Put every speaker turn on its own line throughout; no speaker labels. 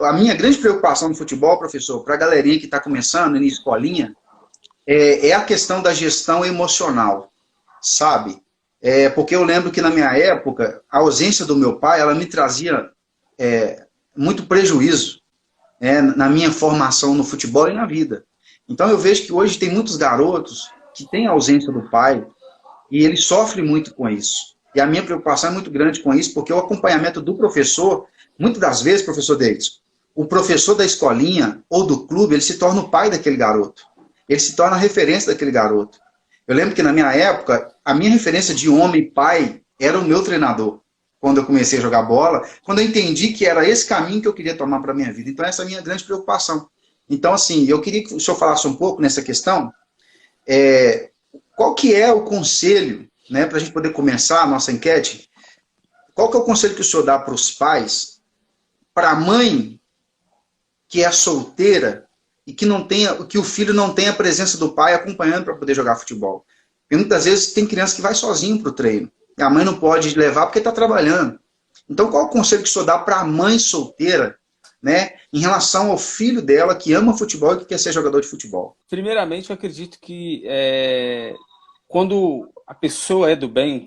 a minha grande preocupação no futebol, professor, para a galerinha que está começando em escolinha, é a questão da gestão emocional, sabe? Porque eu lembro que na minha época, a ausência do meu pai, ela me trazia muito prejuízo, na minha formação no futebol e na vida. Então eu vejo que hoje tem muitos garotos que têm a ausência do pai e eles sofrem muito com isso. E a minha preocupação é muito grande com isso, porque o acompanhamento do professor, muitas das vezes, professor Davis, o professor da escolinha ou do clube, ele se torna o pai daquele garoto. Ele se torna a referência daquele garoto. Eu lembro que na minha época, a minha referência de homem pai era o meu treinador. Quando eu comecei a jogar bola, quando eu entendi que era esse caminho que eu queria tomar para a minha vida. Então essa é a minha grande preocupação. Então assim, eu queria que o senhor falasse um pouco nessa questão, qual que é o conselho, né, para a gente poder começar a nossa enquete, qual que é o conselho que o senhor dá para os pais, para a mãe que é solteira e que o filho não tenha a presença do pai acompanhando para poder jogar futebol? Porque muitas vezes tem criança que vai sozinho para o treino, e a mãe não pode levar porque está trabalhando. Então qual é o conselho que o senhor dá para a mãe solteira, né, em relação ao filho dela que ama futebol e que quer ser jogador de futebol?
Primeiramente, eu acredito que quando a pessoa é do bem,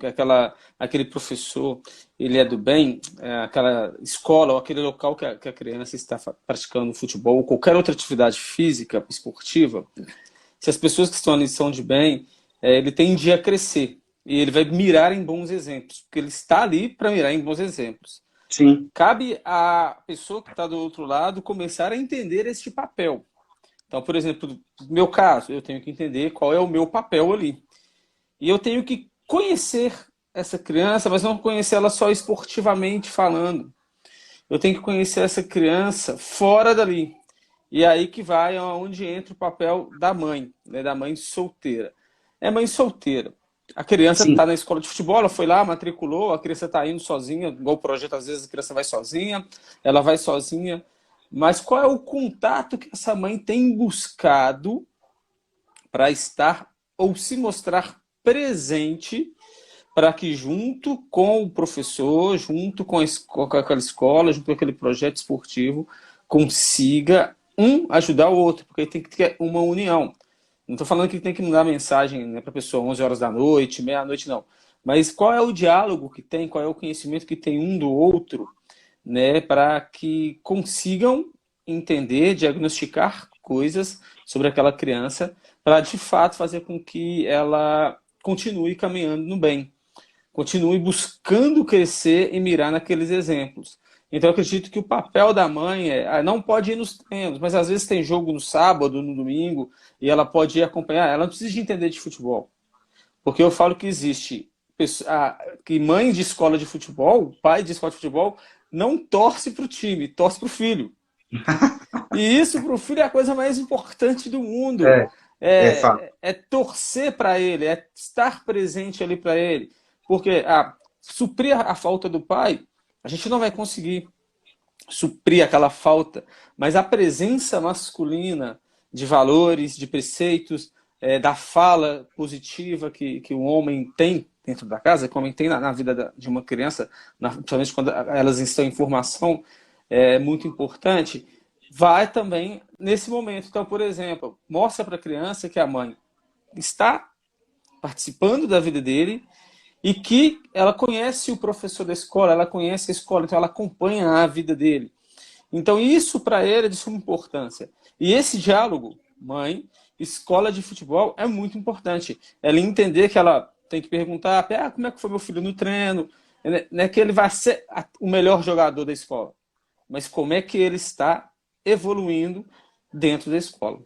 aquele professor ele é do bem, aquela escola ou aquele local que a criança está praticando futebol ou qualquer outra atividade física, esportiva, se as pessoas que estão ali são de bem, ele tende a crescer e ele vai mirar em bons exemplos, porque ele está ali para mirar em bons exemplos.
Sim.
Cabe à pessoa que está do outro lado começar a entender este papel. Então, por exemplo, no meu caso, eu tenho que entender qual é o meu papel ali. E eu tenho que conhecer essa criança, mas não conhecer ela só esportivamente falando. Eu tenho que conhecer essa criança fora dali. E é aí que vai onde entra o papel da mãe, né, da mãe solteira. É mãe solteira. A criança está
Sim.
na escola de futebol, ela foi lá, matriculou, a criança está indo sozinha, igual o projeto, às vezes a criança vai sozinha, ela vai sozinha. Mas qual é o contato que essa mãe tem buscado para estar ou se mostrar presente para que junto com o professor, junto com aquela escola, junto com aquele projeto esportivo, consiga ajudar o outro, porque tem que ter uma união. Não estou falando que tem que mandar mensagem, né, para a pessoa 11 horas da noite, meia-noite, não. Mas qual é o diálogo que tem, qual é o conhecimento que tem um do outro, né, para que consigam entender, diagnosticar coisas sobre aquela criança, para de fato fazer com que ela continue caminhando no bem, continue buscando crescer e mirar naqueles exemplos. Então eu acredito que o papel da mãe não pode ir nos treinos, mas às vezes tem jogo no sábado, no domingo, e ela pode ir acompanhar. Ela não precisa de entender de futebol. Porque eu falo que existe que mãe de escola de futebol, pai de escola de futebol, não torce para o time, torce para o filho. E isso para o filho é a coisa mais importante do mundo.
É, é fato.
É torcer para ele, é estar presente ali para ele. Porque suprir a falta do pai, a gente não vai conseguir suprir aquela falta, mas a presença masculina de valores, de preceitos, da fala positiva que o homem tem dentro da casa, que o homem tem na vida de uma criança, principalmente quando elas estão em formação, é muito importante, vai também nesse momento. Então, por exemplo, mostra para a criança que a mãe está participando da vida dele e que ela conhece o professor da escola, ela conhece a escola, então ela acompanha a vida dele. Então isso para ele é de suma importância. E esse diálogo, mãe, escola de futebol, é muito importante. Ela entender que ela tem que perguntar, como é que foi meu filho no treino, não é que ele vai ser o melhor jogador da escola, mas como é que ele está evoluindo dentro da escola.